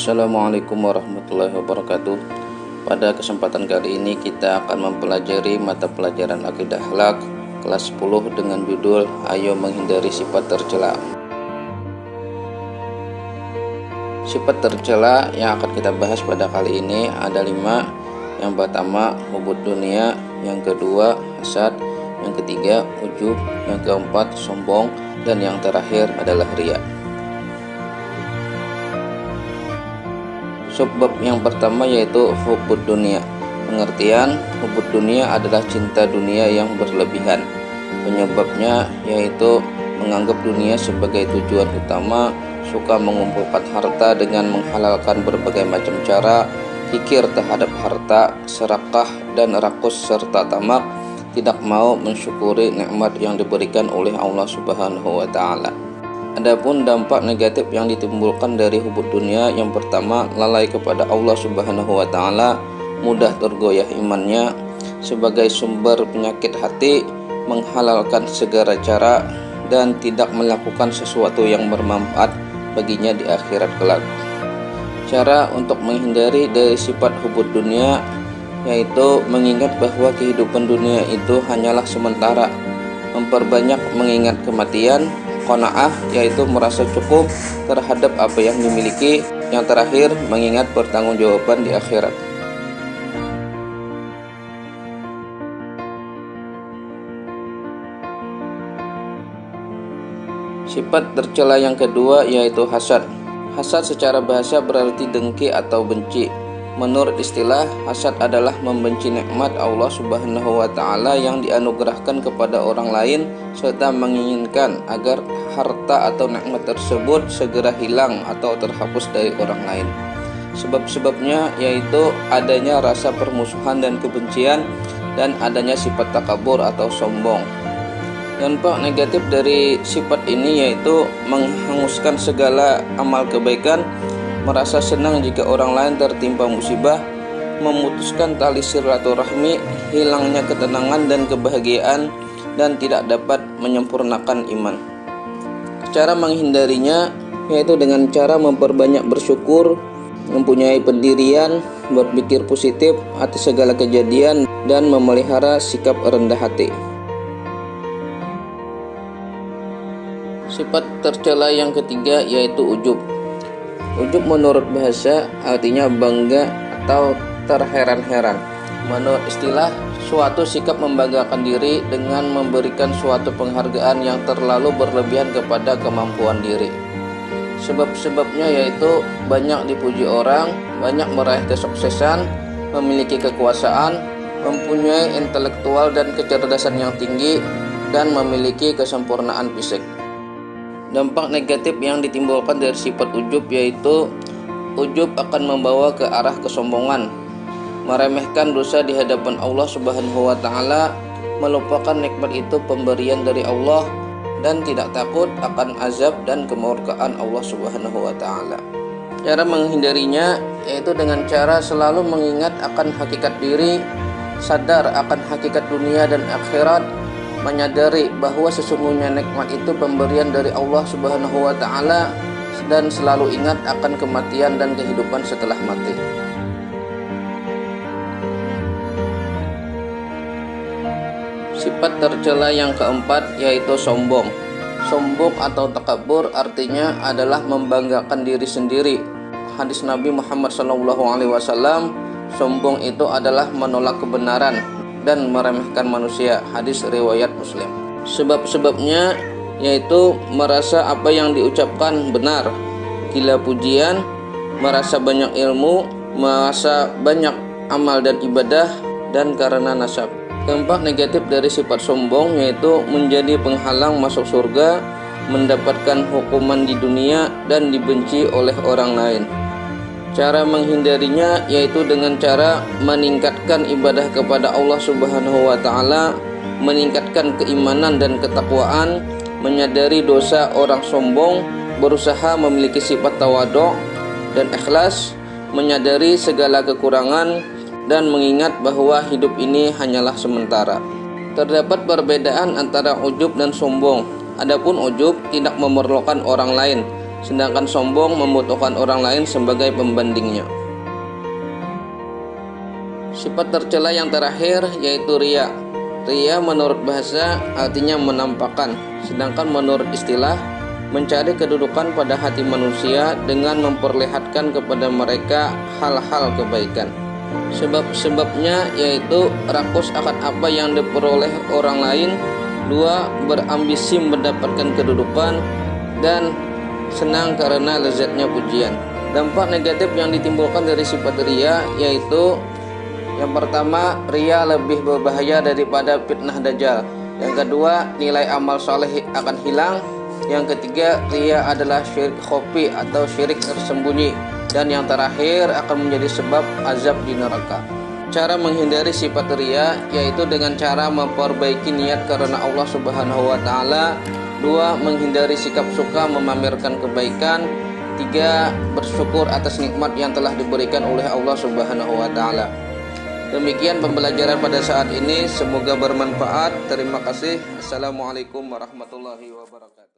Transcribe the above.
Assalamualaikum warahmatullahi wabarakatuh. Pada kesempatan kali ini kita akan mempelajari mata pelajaran akidah akhlak kelas 10 dengan judul Ayo Menghindari Sifat Tercela. Sifat tercela yang akan kita bahas pada kali ini ada 5. Yang pertama hubud dunia, yang kedua hasad, yang ketiga ujub, yang keempat sombong, dan yang terakhir adalah riya. Sebab yang pertama yaitu hubud dunia. Pengertian hubud dunia adalah cinta dunia yang berlebihan. Penyebabnya yaitu menganggap dunia sebagai tujuan utama, suka mengumpulkan harta dengan menghalalkan berbagai macam cara, kikir terhadap harta, serakah dan rakus serta tamak, tidak mau mensyukuri nikmat yang diberikan oleh Allah Subhanahu wa taala. Adapun dampak negatif yang ditimbulkan dari hubud dunia, yang pertama lalai kepada Allah Subhanahu wa taala, mudah tergoyah imannya, sebagai sumber penyakit hati, menghalalkan segala cara dan tidak melakukan sesuatu yang bermanfaat baginya di akhirat kelak. Cara untuk menghindari dari sifat hubud dunia yaitu mengingat bahwa kehidupan dunia itu hanyalah sementara, memperbanyak mengingat kematian, qanaah yaitu merasa cukup terhadap apa yang dimiliki, yang terakhir mengingat pertanggungjawaban di akhirat. Sifat tercela yang kedua yaitu hasad. Hasad secara bahasa berarti dengki atau benci. Menurut istilah, hasad adalah membenci nikmat Allah Subhanahu wa taala yang dianugerahkan kepada orang lain serta menginginkan agar harta atau nikmat tersebut segera hilang atau terhapus dari orang lain. Sebab-sebabnya yaitu adanya rasa permusuhan dan kebencian dan adanya sifat takabur atau sombong. Dampak negatif dari sifat ini yaitu menghanguskan segala amal kebaikan, merasa senang jika orang lain tertimpa musibah, memutuskan tali silaturahmi, hilangnya ketenangan dan kebahagiaan, dan tidak dapat menyempurnakan iman. Cara menghindarinya yaitu dengan cara memperbanyak bersyukur, mempunyai pendirian, berpikir positif atas segala kejadian, dan memelihara sikap rendah hati. Sifat tercela yang ketiga yaitu ujub. Ujub menurut bahasa artinya bangga atau terheran-heran. Menurut istilah, suatu sikap membanggakan diri dengan memberikan suatu penghargaan yang terlalu berlebihan kepada kemampuan diri. Sebab-sebabnya yaitu banyak dipuji orang, banyak meraih kesuksesan, memiliki kekuasaan, mempunyai intelektual dan kecerdasan yang tinggi, dan memiliki kesempurnaan fisik. Dampak negatif yang ditimbulkan dari sifat ujub yaitu ujub akan membawa ke arah kesombongan, meremehkan dosa di hadapan Allah Subhanahu wa taala, melupakan nikmat itu pemberian dari Allah, dan tidak takut akan azab dan kemurkaan Allah Subhanahu wa taala. Cara menghindarinya yaitu dengan cara selalu mengingat akan hakikat diri, sadar akan hakikat dunia dan akhirat, menyadari bahwa sesungguhnya nikmat itu pemberian dari Allah Subhanahu wa taala, dan selalu ingat akan kematian dan kehidupan setelah mati. Sifat tercela yang keempat yaitu sombong. Sombong atau takabur artinya adalah membanggakan diri sendiri. Hadis Nabi Muhammad SAW, sombong itu adalah menolak kebenaran dan meremehkan manusia. Hadis riwayat Muslim. Sebab-sebabnya yaitu merasa apa yang diucapkan benar, gila pujian, merasa banyak ilmu, merasa banyak amal dan ibadah, dan karena nasab. Dampak negatif dari sifat sombong yaitu menjadi penghalang masuk surga, mendapatkan hukuman di dunia, dan dibenci oleh orang lain. Cara menghindarinya yaitu dengan cara meningkatkan ibadah kepada Allah Subhanahu wa taala, meningkatkan keimanan dan ketakwaan, menyadari dosa orang sombong, berusaha memiliki sifat tawadhu dan ikhlas, menyadari segala kekurangan, dan mengingat bahwa hidup ini hanyalah sementara. Terdapat perbedaan antara ujub dan sombong. Adapun ujub tidak memerlukan orang lain, sedangkan sombong membutuhkan orang lain sebagai pembandingnya. Sifat tercela yang terakhir yaitu riya. Riya menurut bahasa artinya menampakkan, sedangkan menurut istilah mencari kedudukan pada hati manusia dengan memperlihatkan kepada mereka hal-hal kebaikan. Sebab-sebabnya yaitu rakus akan apa yang diperoleh orang lain, 2. berambisi mendapatkan kedudukan, dan senang karena lezatnya pujian. Dampak negatif yang ditimbulkan dari sifat riya yaitu yang pertama, riya lebih berbahaya daripada fitnah dajjal. Yang kedua, nilai amal soleh akan hilang. Yang ketiga, riya adalah syirik khafi atau syirik tersembunyi. Dan yang terakhir akan menjadi sebab azab di neraka. Cara menghindari sifat riya yaitu dengan cara memperbaiki niat karena Allah Subhanahu wa taala. 2. Menghindari sikap suka memamerkan kebaikan. 3. Bersyukur atas nikmat yang telah diberikan oleh Allah Subhanahu wa taala. Demikian pembelajaran pada saat ini, semoga bermanfaat. Terima kasih. Assalamualaikum warahmatullahi wabarakatuh.